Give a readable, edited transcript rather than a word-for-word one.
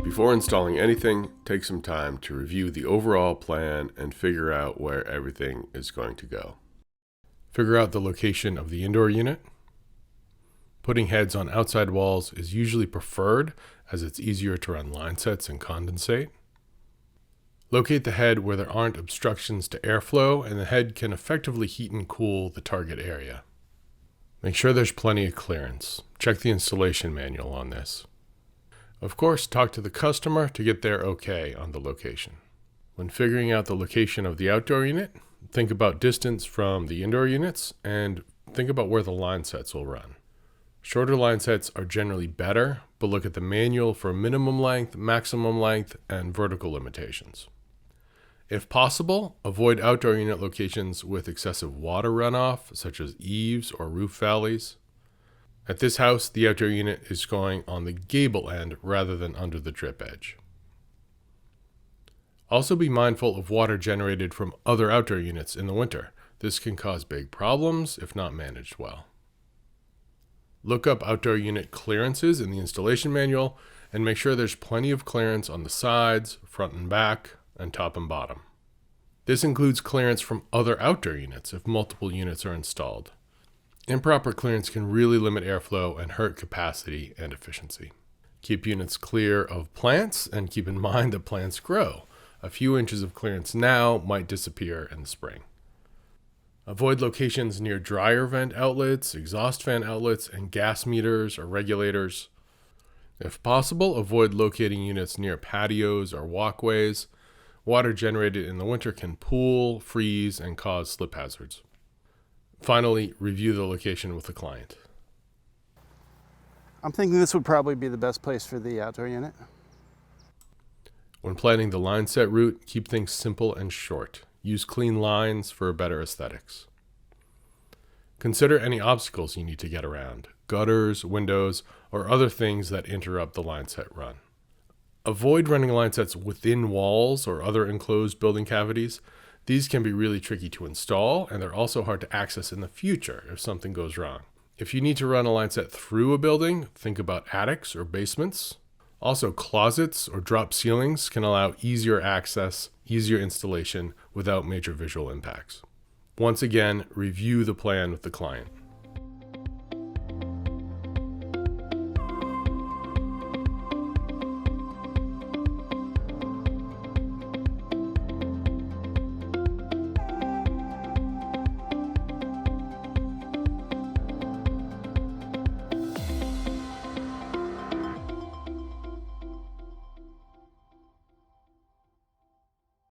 Before installing anything, take some time to review the overall plan and figure out where everything is going to go. Figure out the location of the indoor unit. Putting heads on outside walls is usually preferred as it's easier to run line sets and condensate. Locate the head where there aren't obstructions to airflow and the head can effectively heat and cool the target area. Make sure there's plenty of clearance. Check the installation manual on this. Of course, talk to the customer to get their okay on the location. When figuring out the location of the outdoor unit, think about distance from the indoor units and think about where the line sets will run. Shorter line sets are generally better, but look at the manual for minimum length, maximum length, and vertical limitations. If possible, avoid outdoor unit locations with excessive water runoff, such as eaves or roof valleys. At this house, the outdoor unit is going on the gable end rather than under the drip edge. Also be mindful of water generated from other outdoor units in the winter. This can cause big problems if not managed well. Look up outdoor unit clearances in the installation manual and make sure there's plenty of clearance on the sides, front and back, and top and bottom. This includes clearance from other outdoor units if multiple units are installed. Improper clearance can really limit airflow and hurt capacity and efficiency. Keep units clear of plants and keep in mind that plants grow. A few inches of clearance now might disappear in the spring. Avoid locations near dryer vent outlets, exhaust fan outlets, and gas meters or regulators. If possible, avoid locating units near patios or walkways. Water generated in the winter can pool, freeze, and cause slip hazards. Finally, review the location with the client. I'm thinking this would probably be the best place for the outdoor unit. When planning the line set route, keep things simple and short. Use clean lines for better aesthetics. Consider any obstacles you need to get around, gutters, windows, or other things that interrupt the line set run. Avoid running line sets within walls or other enclosed building cavities. These can be really tricky to install, and they're also hard to access in the future if something goes wrong. If you need to run a line set through a building, think about attics or basements. Also, closets or drop ceilings can allow easier access, easier installation without major visual impacts. Once again, review the plan with the client.